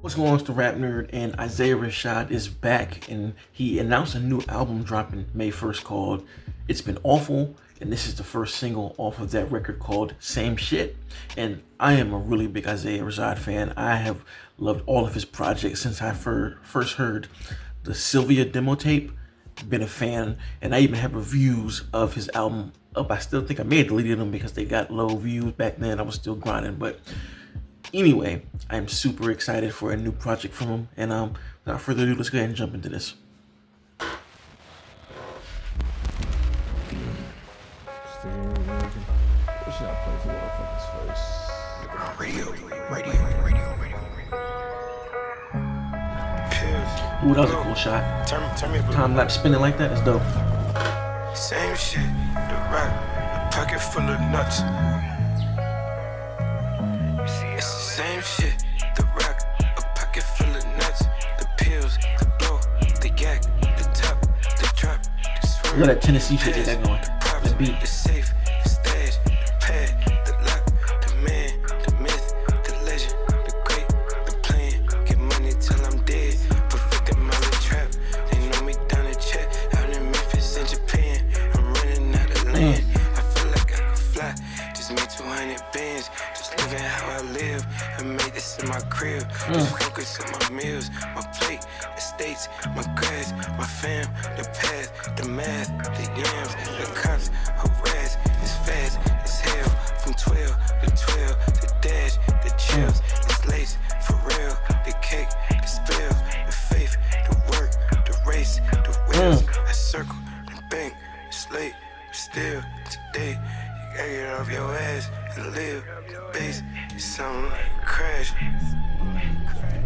What's going on, it's the Rap Nerd, and Isaiah Rashad is back, and he announced a new album dropping May 1st called It's Been Awful, and this is the first single off of that record called Same Shit. And I am a really big Isaiah Rashad fan. I have loved all of his projects since I first heard the Sylvia demo tape. Been a fan, and I even have reviews of his album up. I still think I may have deleted them because they got low views back then. I was still grinding, but anyway, I'm super excited for a new project from him, and without further ado, let's go ahead and jump into this. Ooh, that was a cool shot. Time lapse spinning like that is dope. Same shit, the rock, a pocket full of nuts. It's the same shit, the rock, a pocket full of nuts. The pills, the blow, the yak, the top, the drop, the swerve. Look at that Tennessee shit they got going. That beat. The safe, the stash, the pad, the lock, the man, the myth, the legend, the great, the plan. Get money till I'm dead. Perfect amount of trap. They know me down the check. Out in Memphis and Japan. I'm running out of land. I feel like I could fly. Just made 200 bands. Just living how I live. I made this in my crib. Just focus on my meals, my plate, estates, my grass, my fam, the path, the math, the yams, the cops, harass. It's fast, it's hell. From 12 to 12, the dash, the chills, it's lace, for real. The cake, the spill, the faith, the work, the race, the wheels. I circle, the bank, it's late, but still today. You gotta get off your ass and live. The bass is something like a crash.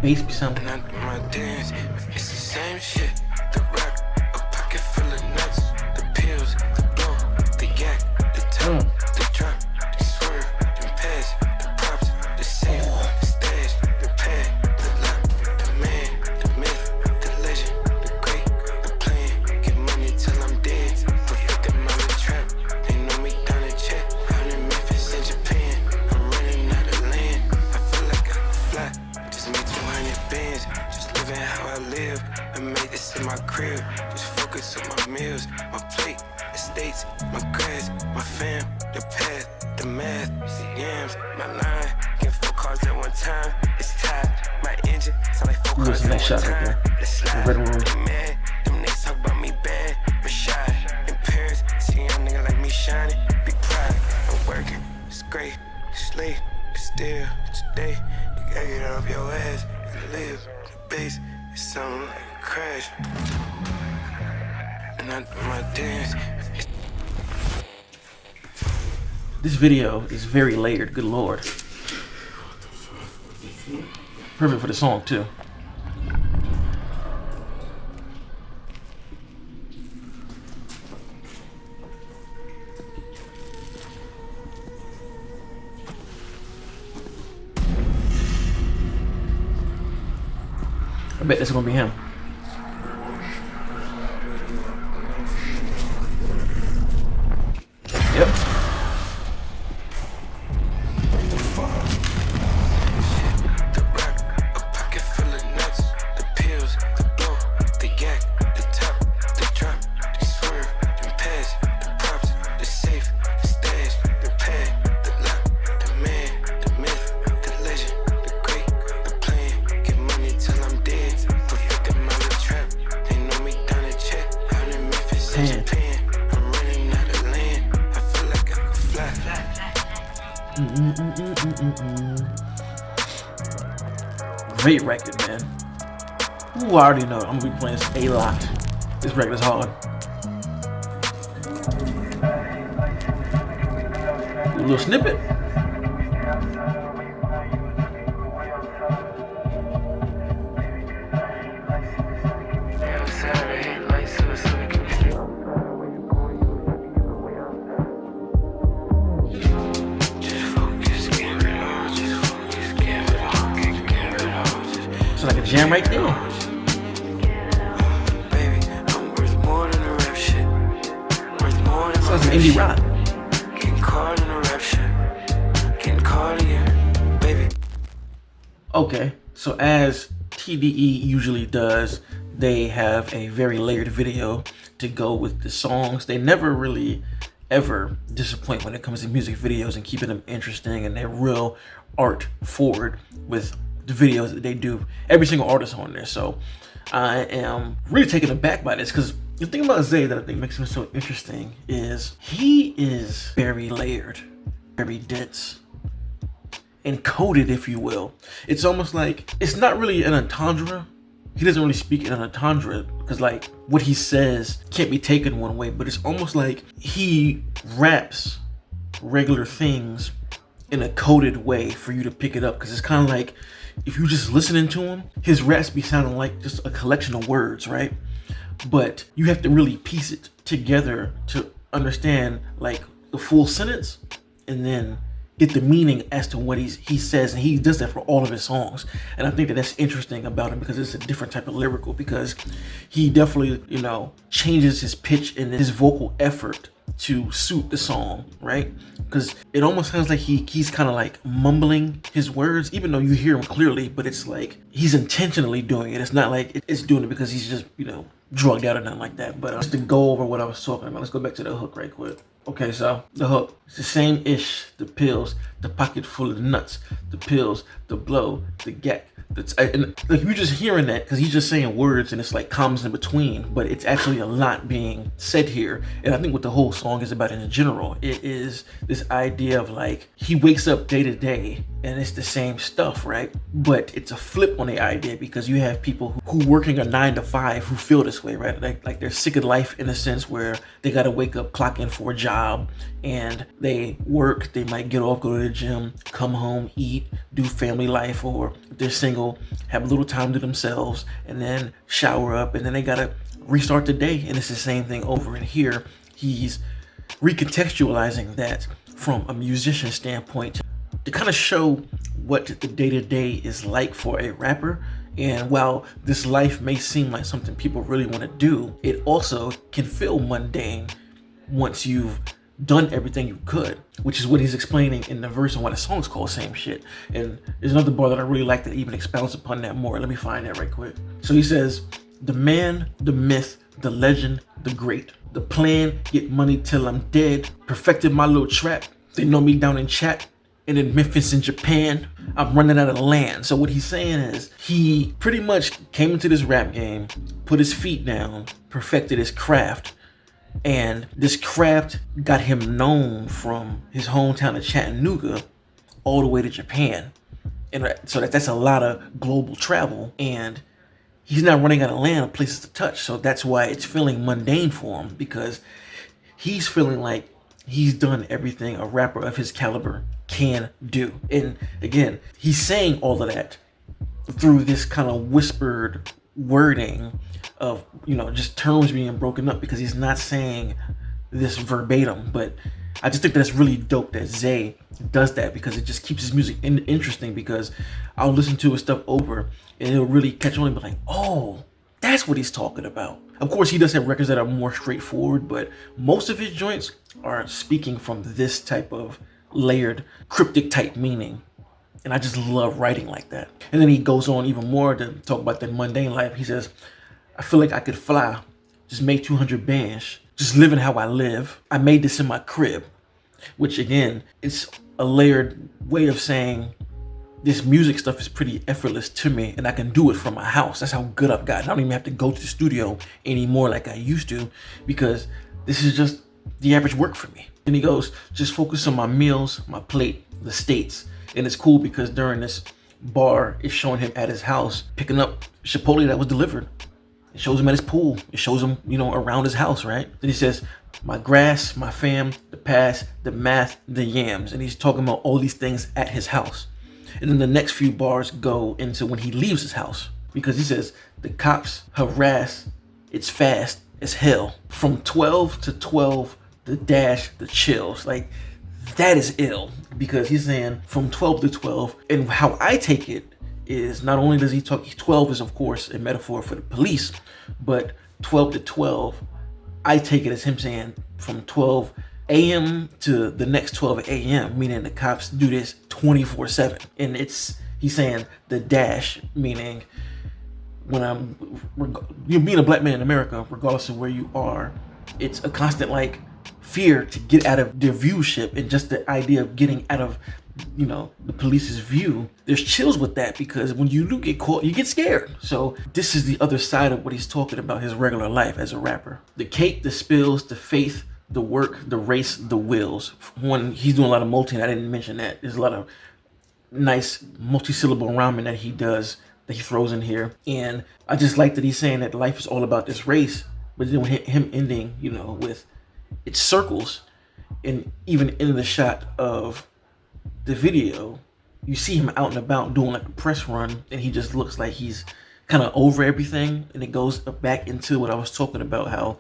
Bass be something. And I do my dance, it's the same shit. The rock, a pocket full of nuts. The pills, the blow, the yak, the top, the drop, the swerve, the pass, the props, the safe, the stash, the pad, the lock, the man, the myth, the legend, the great, the plan. Get money till I'm dead. Perfect amount of trap. They know me down the check. Out in Memphis and Japan. I'm running out of land. I feel like I could fly. Just made 200 bands. Just living how I live. I made this in my crib. Just focus on my meals, my plate, estates, my grass, my fam, the path, the math, the yams, my line. Get 4 cars at one time. It's tied. My engine sound like 4 cars at one shot right time. there. Let's slide. Red room. They mad. Them niggas talk about me bad. Rashad in Paris. See a young nigga like me shining. Be proud. I'm working. It's great. It's late. It's still today. You gotta get off your ass and live. The bass is something like a crash. And I do my dance. This video is very layered, good lord. Perfect for the song too. I bet this is gonna be him. Yep. The rock, a pocket full of nuts. The pills, the blow, the yak, the top, the drop, the swerve, the pass, the props, the safe, the stash, the pad, the lock, the man, the myth, the legend, the great, the plan. Get money till I'm dead. Perfect amount of trap. They know me down the check. Out in Memphis and Japan. I'm running out of land. I feel like I could fly. Great record, man. Ooh, I already know I'm gonna be playing this a lot. This record is hard. A little snippet. It's like a jam right there. Baby, I'm worth more than the rap shit. Worth more than Sounds like indie rock. Getting caught in the rap shit. Getting caught in you, baby. Okay, So as TDE usually does, they have a very layered video to go with the songs. They never really ever disappoint when it comes to music videos and keeping them interesting, and they're real art forward with the videos that they do. Every single artist on there. So I am really taken aback by this, because the thing about Zay that I think makes him so interesting is he is very layered, very dense, encoded, if you will. It's almost like it's not really an entendre. He doesn't really speak in an entendre, because like what he says can't be taken one way, but it's almost like he raps regular things in a coded way for you to pick it up, because it's kind of like if you just listening to him, his raps be sounding like just a collection of words, right? But you have to really piece it together to understand like the full sentence, and then get the meaning as to what he says, and he does that for all of his songs. And I think that that's interesting about him, because it's a different type of lyrical, because he definitely, you know, changes his pitch and his vocal effort to suit the song, right? Because it almost sounds like he's kind of like mumbling his words, even though you hear him clearly, but it's like he's intentionally doing it. It's not like it's doing it because he's just, you know, drugged out or nothing like that. But just to go over what I was talking about, let's go back to the hook right quick. Okay, so the hook, it's the same ish, the pills, the pocket full of nuts, the pills, the blow, the gack. And like you're just hearing that because he's just saying words and it's like commas in between, but it's actually a lot being said here. And I think what the whole song is about in general, it is this idea of like he wakes up day to day and it's the same stuff, right? But it's a flip on the idea, because you have people who working a 9 to 5 who feel this way, right? Like they're sick of life in a sense where they got to wake up, clock in for a job, and they work, they might get off, go to the gym, come home, eat, do family life, or if they're single, have a little time to themselves, and then shower up, and then they gotta restart the day, and it's the same thing over. And here he's recontextualizing that from a musician standpoint to kind of show what the day-to-day is like for a rapper. And while this life may seem like something people really want to do, it also can feel mundane once you've done everything you could, which is what he's explaining in the verse and why the song's called Same Shit. And there's another bar that I really like that even expounds upon that more. Let me find that right quick. So he says, the man, the myth, the legend, the great, the plan, get money till I'm dead, perfected my little trap, they know me down in chat, and in Memphis in Japan, I'm running out of land. So what he's saying is he pretty much came into this rap game, put his feet down, perfected his craft, and this craft got him known from his hometown of Chattanooga all the way to Japan. And so that's a lot of global travel, and he's not running out of land or places to touch. So that's why it's feeling mundane for him, because he's feeling like he's done everything a rapper of his caliber can do. And again, he's saying all of that through this kind of whispered wording of, you know, just terms being broken up, because he's not saying this verbatim. But I just think that's really dope that Zay does that, because it just keeps his music interesting, because I'll listen to his stuff over and it'll really catch on and be like, oh, that's what he's talking about. Of course, he does have records that are more straightforward, but most of his joints are speaking from this type of layered, cryptic type meaning. And I just love writing like that. And then he goes on even more to talk about that mundane life. He says, I feel like I could fly, just make 200 bands, just living how I live. I made this in my crib, which again, it's a layered way of saying this music stuff is pretty effortless to me, and I can do it from my house. That's how good I've gotten. I don't even have to go to the studio anymore like I used to, because this is just the average work for me. And he goes, just focus on my meals, my plate, the states. And it's cool because during this bar, it's showing him at his house picking up Chipotle that was delivered. It shows him at his pool. It shows him, you know, around his house, right? Then he says, my grass, my fam, the past, the math, the yams. And he's talking about all these things at his house. And then the next few bars go into when he leaves his house, because he says, the cops harass, it's fast as hell. From 12 to 12, the dash, the chills. Like, that is ill, because he's saying from 12 to 12. And how I take it is, not only does he talk, 12 is of course a metaphor for the police, but 12 to 12, I take it as him saying from 12 a.m. to the next 12 a.m., meaning the cops do this 24/7. And he's he's saying the dash, meaning you being a black man in America, regardless of where you are, it's a constant like fear to get out of their viewship, and just the idea of getting out of the police's view. There's chills with that, because when you do get caught, you get scared. So this is the other side of what he's talking about, his regular life as a rapper. The cake, the spills, the faith, the work, the race, the wills. When he's doing a lot of multi, and I didn't mention that, there's a lot of nice multi-syllable rhyming that he does, that he throws in here. And I just like that he's saying that life is all about this race, but then with him ending, with it circles, and even in the shot of the video, you see him out and about doing like a press run, and he just looks like he's kind of over everything. And it goes back into what I was talking about, how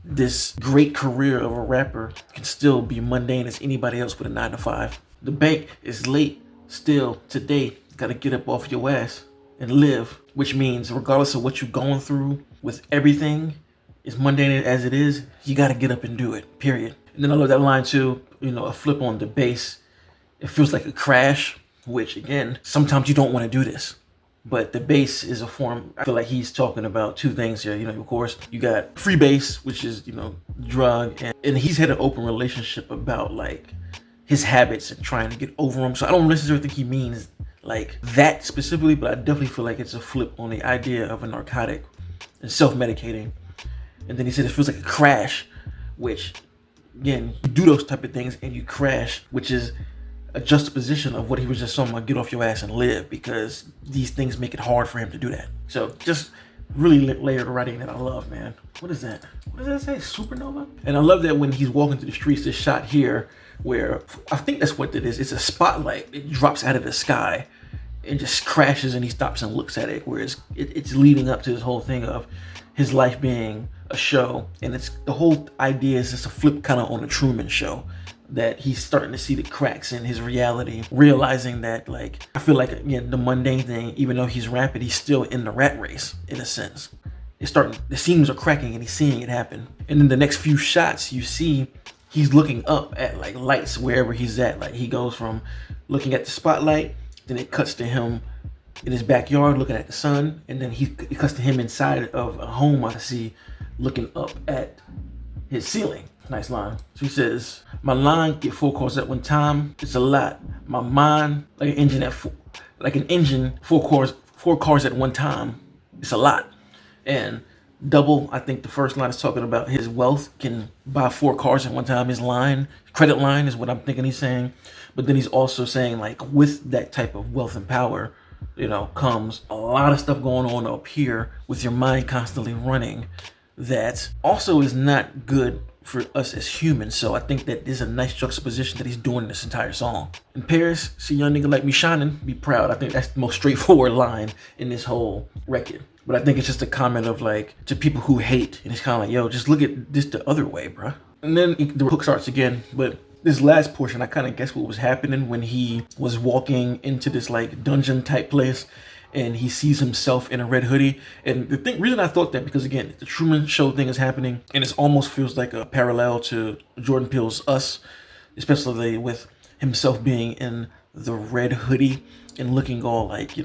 this great career of a rapper can still be mundane as anybody else with a 9-to-5. The bank is late still today. Gotta get up off your ass and live, which means regardless of what you're going through with everything, as mundane as it is, you gotta get up and do it, period. And then I love that line too, a flip on the bass. It feels like a crash, which again, sometimes you don't want to do this, but the bass is a form. I feel like he's talking about two things here. Of course, you got free bass, which is, drug, and he's had an open relationship about like his habits and trying to get over them. So I don't necessarily think he means like that specifically, but I definitely feel like it's a flip on the idea of a narcotic and self-medicating. And then he said it feels like a crash, which again, you do those type of things and you crash, which is a juxtaposition of what he was just talking about, get off your ass and live, because these things make it hard for him to do that. So just really layered writing that I love, man. What is that? What does that say? Supernova? And I love that when he's walking through the streets, this shot here where I think that's what it is. It's a spotlight. It drops out of the sky and just crashes, and he stops and looks at it, whereas it's leading up to this whole thing of his life being a show. And it's the whole idea is just a flip kind of on the Truman Show, that he's starting to see the cracks in his reality, realizing that, like, I feel like, again, the mundane thing, even though he's rapping, he's still in the rat race in a sense. The seams are cracking and he's seeing it happen. And then the next few shots you see, he's looking up at like lights wherever he's at. Like he goes from looking at the spotlight, then it cuts to him in his backyard looking at the sun, and then it cuts to him inside of a home I see looking up at his ceiling. Nice line. So he says, my line get 4 cars at one time. It's a lot. My mind like an engine 4 cars at one time. It's a lot. And double, I think the first line is talking about his wealth can buy 4 cars at one time. His credit line is what I'm thinking he's saying. But then he's also saying, like, with that type of wealth and power, comes a lot of stuff going on up here with your mind constantly running that also is not good for us as humans. So I think that there's a nice juxtaposition that he's doing in this entire song. In Paris, see young nigga like me shining, be proud. I think that's the most straightforward line in this whole record. But I think it's just a comment of like, to people who hate, and it's kind of like, yo, just look at this the other way, bruh. And then the hook starts again, but this last portion, I kind of guess what was happening when he was walking into this like dungeon type place, and he sees himself in a red hoodie. And the reason I thought that, because again, the Truman Show thing is happening, and it almost feels like a parallel to Jordan Peele's Us, especially with himself being in the red hoodie and looking all like,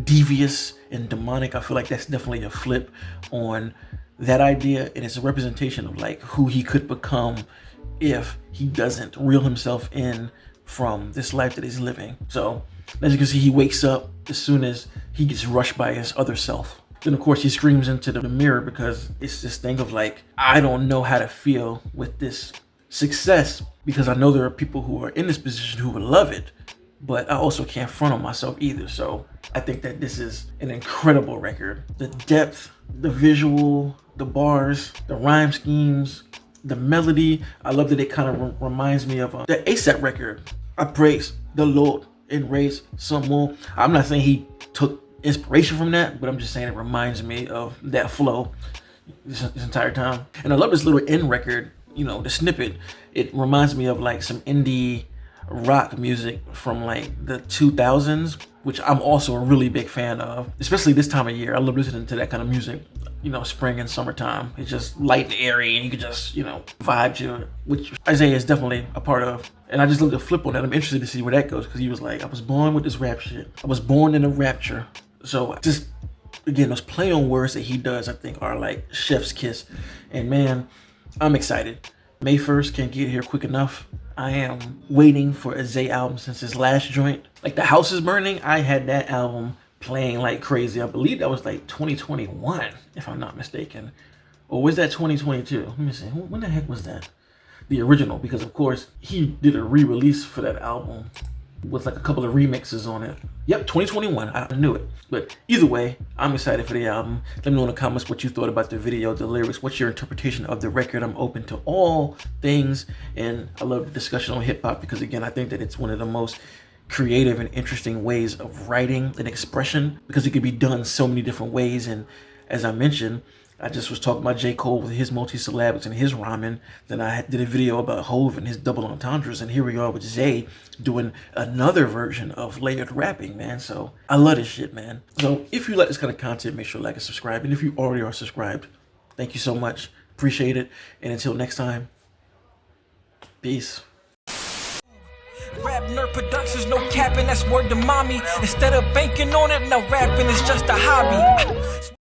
devious and demonic. I feel like that's definitely a flip on that idea, and it's a representation of like who he could become if he doesn't reel himself in from this life that he's living. So as you can see, he wakes up as soon as he gets rushed by his other self. Then of course he screams into the mirror, because it's this thing of like, I don't know how to feel with this success, because I know there are people who are in this position who would love it, but I also can't front on myself either. So I think that this is an incredible record. The depth, the visual, the bars, the rhyme schemes, the melody. I love that it kind of reminds me of the ASAP record. I praise the Lord and raise some more. I'm not saying he took inspiration from that, but I'm just saying it reminds me of that flow this entire time. And I love this little end record, the snippet. It reminds me of like some indie rock music from like the 2000s, which I'm also a really big fan of, especially this time of year. I love listening to that kind of music, you know, spring and summertime. It's just light and airy and you can just, you know, vibe to it, which Isaiah is definitely a part of. And I just looked at flip on that. I'm interested to see where that goes because he was like, I was born with this rap shit. I was born in a rapture. So just, again, those play on words that he does, I think, are like chef's kiss. And man, I'm excited. May 1st can't get here quick enough. I am waiting for a Zay album since his last joint. Like The House is Burning, I had that album playing like crazy. I believe that was like 2021, if I'm not mistaken. Or was that 2022? Let me see. When the heck was that? The original, because of course he did a re-release for that album with like a couple of remixes on it. Yep, 2021. I knew it. But either way, I'm excited for the album. Let me know in the comments what you thought about the video, the lyrics, what's your interpretation of the record. I'm open to all things, and I love the discussion on hip-hop because, again, I think that it's one of the most creative and interesting ways of writing and expression because it could be done so many different ways. And as I mentioned, I just was talking about J. Cole with his multisyllabics and his rhyming. Then I did a video about Hove and his double entendres. And here we are with Zay doing another version of layered rapping, man. So I love this shit, man. So if you like this kind of content, make sure to like and subscribe. And if you already are subscribed, thank you so much. Appreciate it. And until next time, peace. Rap Nerd Productions, no capping, that's word to mommy. Instead of banking on it, now rapping is just a hobby.